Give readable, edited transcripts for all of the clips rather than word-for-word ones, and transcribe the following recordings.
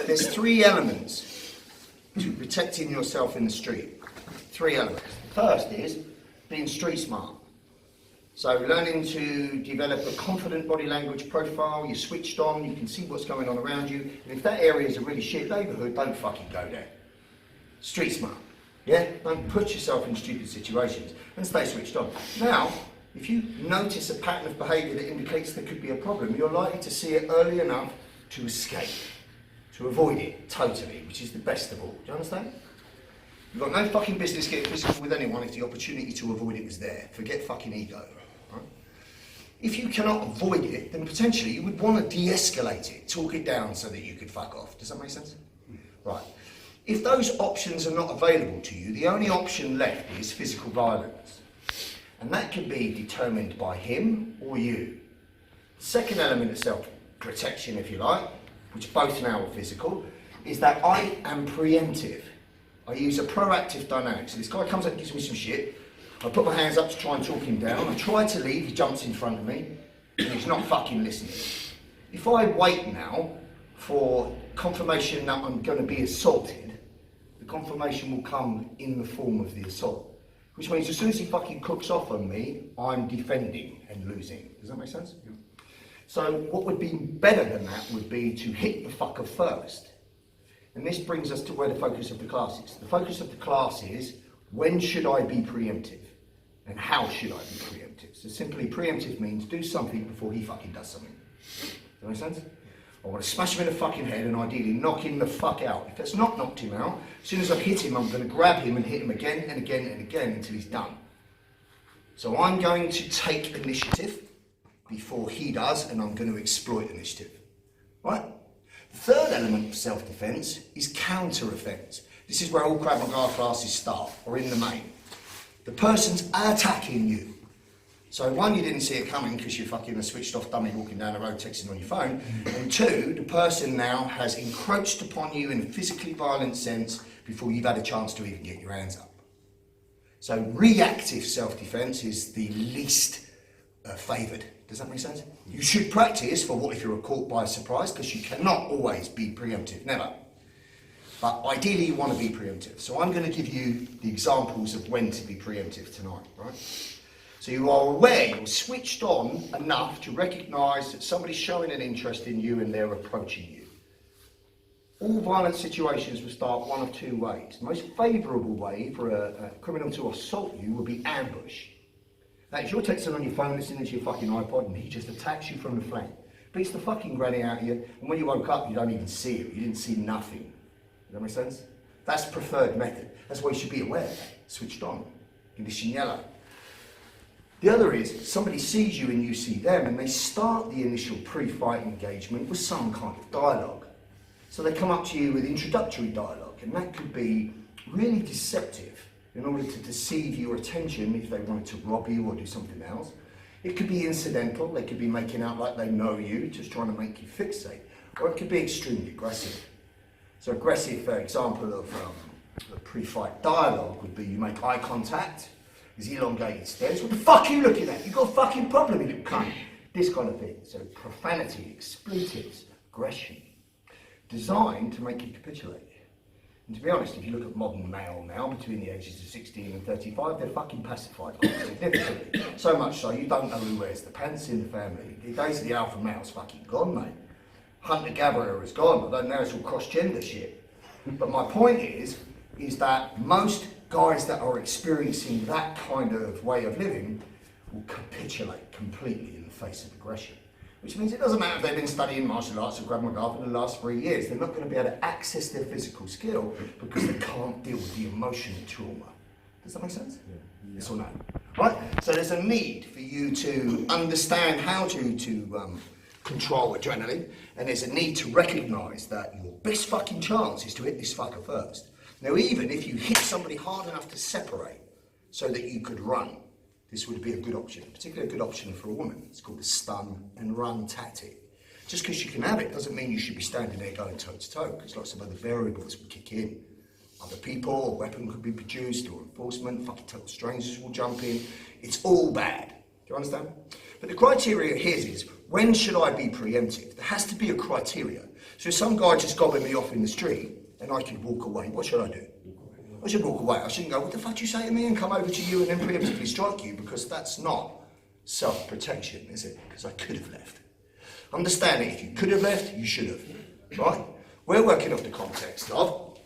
there's 3 elements to protecting yourself in the street. 3 elements. The first is being street smart. So learning to develop a confident body language profile, you're switched on, you can see what's going on around you. And if that area is a really shit neighbourhood, don't fucking go there. Street smart. Yeah? Don't put yourself in stupid situations and stay switched on. Now, if you notice a pattern of behaviour that indicates there could be a problem, you're likely to see it early enough to escape, to avoid it totally, which is the best of all. Do you understand? You've got no fucking business getting physical with anyone if the opportunity to avoid it was there. Forget fucking ego. Right? If you cannot avoid it, then potentially you would want to de-escalate it, talk it down so that you could fuck off. Does that make sense? Right. If those options are not available to you, the only option left is physical violence. And that can be determined by him or you. The second element of self-protection, if you like, which both now are physical, is that I am preemptive. I use a proactive dynamic. So this guy comes up and gives me some shit. I put my hands up to try and talk him down. I try to leave, he jumps in front of me, and he's not fucking listening. If I wait now for confirmation that I'm going to be assaulted, the confirmation will come in the form of the assault. Which means as soon as he fucking cooks off on me, I'm defending and losing. Does that make sense? Yeah. So what would be better than that would be to hit the fucker first. And this brings us to where the focus of the class is. The focus of the class is, when should I be preemptive? And how should I be preemptive? So simply, preemptive means do something before he fucking does something. Does that make sense? I want to smash him in the fucking head and ideally knock him the fuck out. If that's not knocked him out, as soon as I hit him, I'm going to grab him and hit him again and again and again until he's done. So I'm going to take initiative before he does, and I'm going to exploit initiative. Right? The third element of self-defense is counter-offense. This is where all Krav Maga classes start, or in the main. The person's attacking you. So one, you didn't see it coming because you're fucking a switched off dummy walking down the road texting on your phone. And 2, the person now has encroached upon you in a physically violent sense before you've had a chance to even get your hands up. So reactive self-defense is the least favoured. Does that make sense? You should practice for what if you're caught by surprise, because you cannot always be preemptive, never. But ideally you want to be preemptive. So I'm going to give you the examples of when to be preemptive tonight, right? So you are aware, you're switched on enough to recognise that somebody's showing an interest in you and they're approaching you. All violent situations will start one of 2 ways. The most favourable way for a criminal to assault you will be ambush. That is, you're texting on your phone, listening to your fucking iPod, and he just attacks you from the flank. Beats the fucking granny out of you, and when you woke up, you don't even see it. You didn't see nothing. Does that make sense? That's preferred method. That's why you should be aware. Switched on. Condition yellow. The other is, somebody sees you and you see them, and they start the initial pre-fight engagement with some kind of dialogue. So they come up to you with introductory dialogue, and that could be really deceptive in order to deceive your attention if they wanted to rob you or do something else. It could be incidental, they could be making out like they know you, just trying to make you fixate, or it could be extremely aggressive. So aggressive, for example, of a pre-fight dialogue would be you make eye contact, his elongated stares. What the fuck are you looking at? You've got a fucking problem, you little cunt. This kind of thing. So profanity, expletives, aggression, designed to make you capitulate. And to be honest, if you look at modern male now, between the ages of 16 and 35, they're fucking pacified quite significantly. So much so, you don't know who wears the pants in the family. The days of the alpha male's fucking gone, mate. Hunter-gatherer is gone, although now it's all cross-gender shit. But my point is that most guys that are experiencing that kind of way of living will capitulate completely in the face of aggression. Which means it doesn't matter if they've been studying martial arts or Krav Maga for the last 3 years, they're not going to be able to access their physical skill because they can't deal with the emotional trauma. Does that make sense? Yeah. Yes or no? Right? So there's a need for you to understand how to control adrenaline, and there's a need to recognise that your best fucking chance is to hit this fucker first. Now, even if you hit somebody hard enough to separate so that you could run, this would be a good option, particularly a good option for a woman. It's called the stun and run tactic. Just because you can have it doesn't mean you should be standing there going toe to toe, because lots of other variables will kick in. Other people, a weapon could be produced, or enforcement, fucking total strangers will jump in. It's all bad. Do you understand? But the criteria here is, When should I be preemptive? There has to be a criteria. So if some guy just gobbing me off in the street and I could walk away, what should I do? I should walk away. I shouldn't go, what the fuck do you say to me, and come over to you and then preemptively strike you, because that's not self-protection, is it? Because I could have left. Understand it, if you could have left, you should have, right? We're working off the context of,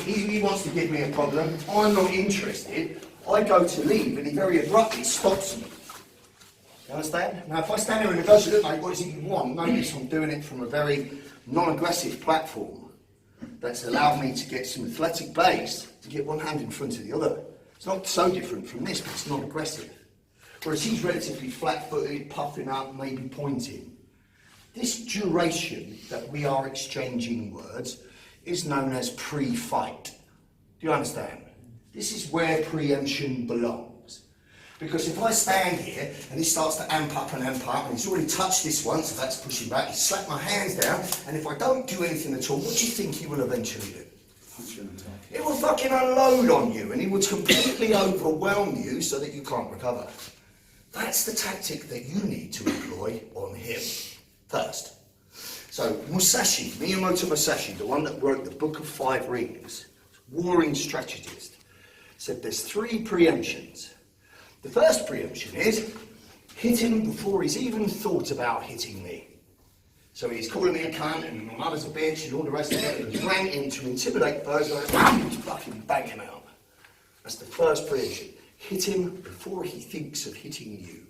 he wants to give me a problem, I'm not interested, I go to leave and he very abruptly stops me. You understand? Now if I stand here and negotiate, look mate, what is it you want? Notice I'm doing it from a very non-aggressive platform that's allowed me to get some athletic base to get one hand in front of the other. It's not so different from this, but it's not aggressive. Whereas he's relatively flat-footed, puffing up, maybe pointing. This duration that we are exchanging words is known as pre-fight. Do you understand? This is where preemption belongs. Because if I stand here and he starts to amp up, and he's already touched this one, so that's pushing back, he's slapped my hands down, and if I don't do anything at all, what do you think he will eventually do? It will fucking unload on you, and he will completely overwhelm you so that you can't recover. That's the tactic that you need to employ on him first. So Miyamoto Musashi, the one that wrote the Book of 5 Rings, warring strategist, said there's 3 preemptions. The first preemption is hit him before he's even thought about hitting me. So he's calling me a cunt and my mother's a bitch and all the rest of it, and he's ranting to intimidate those guys, and fucking bang him out. That's the first preemption. Hit him before he thinks of hitting you.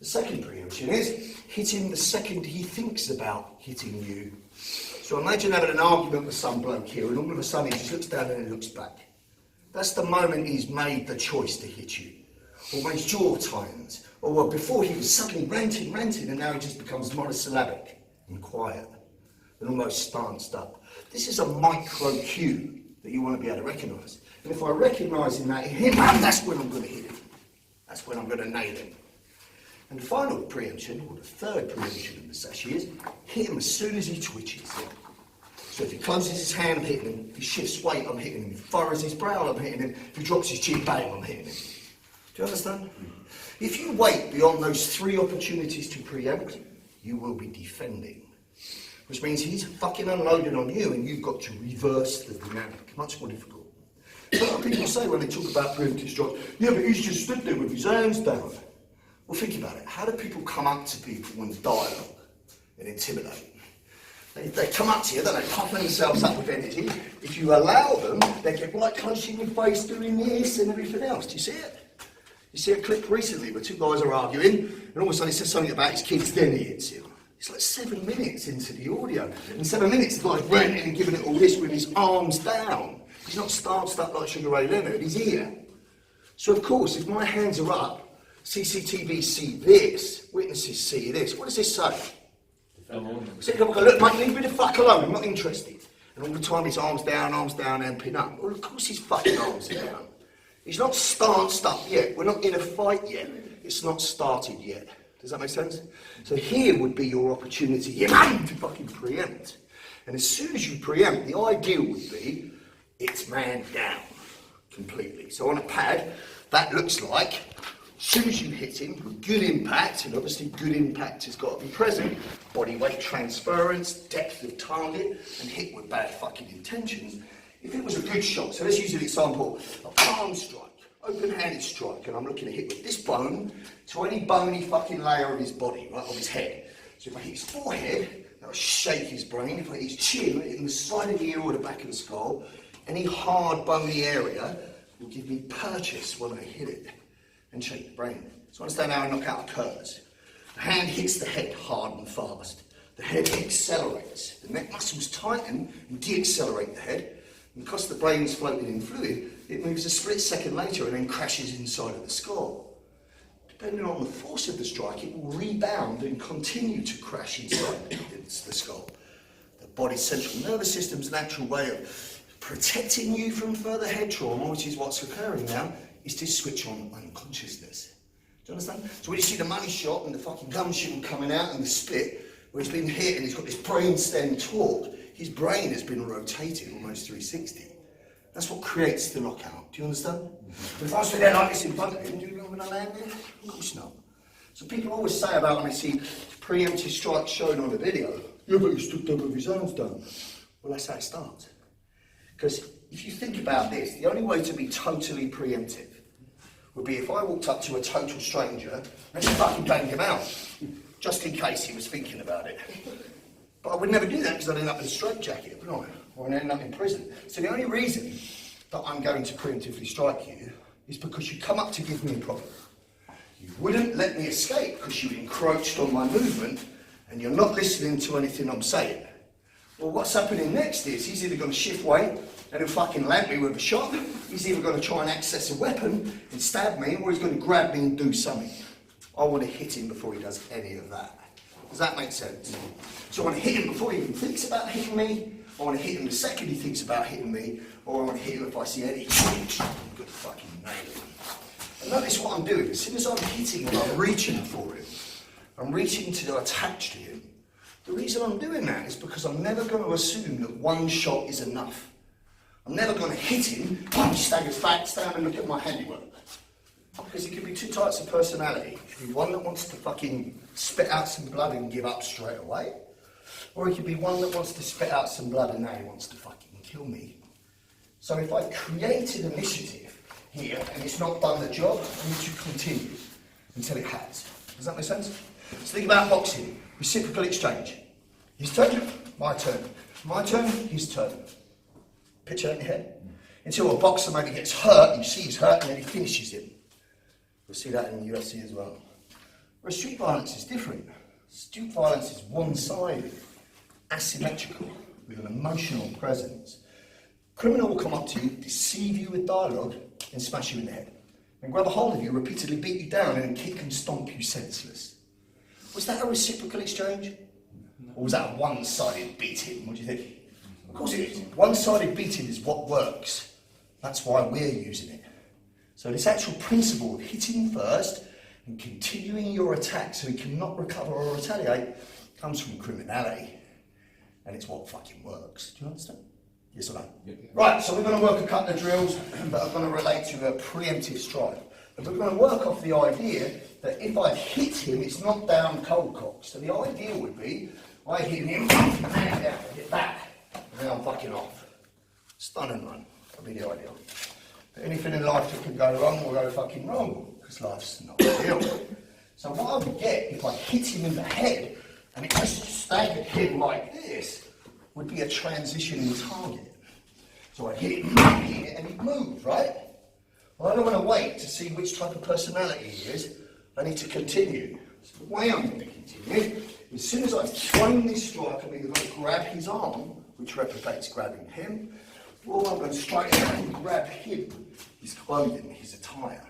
The second preemption is hit him the second he thinks about hitting you. So imagine having an argument with some bloke here, and all of a sudden he just looks down and he looks back. That's the moment he's made the choice to hit you. Or when his jaw tightens. Or well, before he was suddenly ranting, and now he just becomes monosyllabic and quiet and almost stanced up. This is a micro cue that you want to be able to recognise. And if I recognise him that him, that's when I'm going to hit him. That's when I'm going to nail him. And the final preemption, or the third preemption of Musashi, is hit him as soon as he twitches. So if he closes his hand, I'm hitting him. If he shifts weight, I'm hitting him. If he furrows his brow, I'm hitting him. If he drops his chin, bang, I'm hitting him. Do you understand? If you wait beyond those 3 opportunities to preempt, you will be defending. Which means he's fucking unloading on you and you've got to reverse the dynamic. Much more difficult. So what people say when they talk about preemptive strikes, yeah, but he's just stood there with his hands down. Well, think about it. How do people come up to people in dialogue and intimidate? They come up to you, don't they, puffing themselves up with energy. If you allow them, they get right close in your face doing this and everything else. Do you see it? You see a clip recently where 2 guys are arguing, and all of a sudden he says something about his kids, then he hits him. It's like 7 minutes into the audio. In 7 minutes, the guy's ranting and giving it all this with his arms down. He's not stanced up like Sugar Ray Leonard, he's here. So of course, if my hands are up, CCTV see this, witnesses see this, what does this say? So you go, look mate, leave me the fuck alone, I'm not interested. And all the time his arms down, amping up. Well, of course his fucking arms are down. He's not stanced up yet. We're not in a fight yet. It's not started yet. Does that make sense? So here would be your opportunity to fucking preempt. And as soon as you preempt, the ideal would be it's man down completely. So on a pad, that looks like as soon as you hit him with good impact, and obviously good impact has got to be present, body weight transference, depth of target, and hit with bad fucking intentions. If it was a good shot, so let's use an example, a palm strike, open-handed strike, and I'm looking to hit with this bone to any bony fucking layer of his body, right, of his head. So if I hit his forehead, that'll shake his brain. If I hit his chin, in the side of the ear or the back of the skull, any hard bony area will give me purchase when I hit it and shake the brain. So understand how a knockout occurs. The hand hits the head hard and fast. The head accelerates. The neck muscles tighten and de-accelerate the head. And because the brain is floating in fluid, it moves a split second later and then crashes inside of the skull. Depending on the force of the strike, it will rebound and continue to crash inside the skull. The body's central nervous system's natural way of protecting you from further head trauma, which is what's occurring now, is to switch on unconsciousness. Do you understand? So when you see the money shot and the fucking gun shooting coming out and the split, where he's been hit and he's got this brainstem torque, his brain has been rotated almost 360. That's what creates the knockout. Do you understand? But if I was there like this in front of him, do you know when I land there? Of course not. So people always say about when they see preemptive strikes shown on a video, yeah, but he stood there with his arms down. Well, that's how it starts. Because if you think about this, the only way to be totally preemptive would be if I walked up to a total stranger and just fucking banged him out, just in case he was thinking about it. But I would never do that because I'd end up in a straitjacket, wouldn't I? Or I'd end up in prison. So the only reason that I'm going to preemptively strike you is because you come up to give me a problem. You wouldn't let me escape because you encroached on my movement and you're not listening to anything I'm saying. Well, what's happening next is he's either going to shift weight and he'll fucking land me with a shot, he's either going to try and access a weapon and stab me, or he's going to grab me and do something. I want to hit him before he does any of that. Does that make sense? So I want to hit him before he even thinks about hitting me, I want to hit him the second he thinks about hitting me, or I want to hit him if I see any change. I'm going to fucking nail him. And notice what I'm doing. As soon as I'm hitting him, I'm reaching for him. I'm reaching to attach to him. The reason I'm doing that is because I'm never going to assume that one shot is enough. I'm never going to hit him, he staggers back, stand and look at my handiwork. Because it could be two types of personality. It could be one that wants to fucking spit out some blood and give up straight away. Or it could be one that wants to spit out some blood and now he wants to fucking kill me. So if I've created initiative here and it's not done the job, I need to continue until it has. Does that make sense? So think about boxing. Reciprocal exchange. His turn, my turn. My turn, his turn. Picture that in your head. Until a boxer maybe gets hurt, you see he's hurt, and then he finishes him. You'll see that in the UFC as well. Whereas street violence is different. Street violence is one-sided, asymmetrical, with an emotional presence. Criminal will come up to you, deceive you with dialogue, and smash you in the head. And grab a hold of you, repeatedly beat you down, and kick and stomp you senseless. Was that a reciprocal exchange? Or was that a one-sided beating? What do you think? Of course it is. One-sided beating is what works. That's why we're using it. So this actual principle of hitting first and continuing your attack so he cannot recover or retaliate comes from criminality. And it's what fucking works. Do you understand? Yes or no? Yep. Right, so we're going to work a couple of drills that are going to relate to a preemptive strike. And we're going to work off the idea that if I hit him, it's not down cold cock. So the idea would be, I hit him, hand down, hit back, and then I'm fucking off. Stun and run. That'd be the idea. But anything in life that can go wrong will go fucking wrong, because life's not real. So what I would get if I hit him in the head, and it just staggered him like this, would be a transitioning target. So I'd hit him, and he'd move, right? Well, I don't want to wait to see which type of personality he is. I need to continue. So the way I'm going to continue, as soon as I've thrown this strike, I'm either going to grab his arm, which replicates grabbing him, or I'm going to strike him and grab him, his clothing, his attire.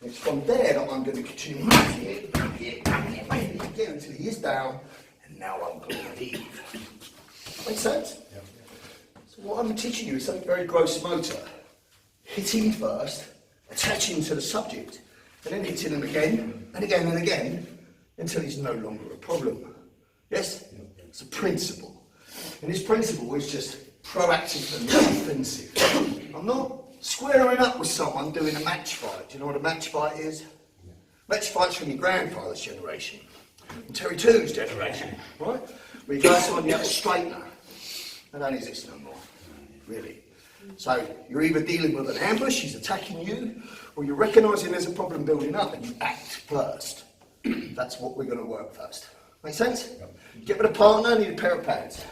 And it's from there that I'm going to continue again until he is down, and now I'm going to leave. Make sense? Yeah. So what I'm teaching you is something very gross motor. Hitting first, attaching to the subject, and then hitting him again, and again, and again, until he's no longer a problem. Yes? Yeah. It's a principle. And this principle is just proactive and defensive. I'm not squaring up with someone doing a match fight. Do you know what a match fight is? Yeah. Match fight's from your grandfather's generation, and Terry Two's generation, right? Where you go outside and you have a straightener. They don't exist no more, really. So you're either dealing with an ambush, he's attacking you, or you're recognising there's a problem building up and you act first. That's what we're going to work first. Make sense? Yep. Get with a partner, need a pair of pads.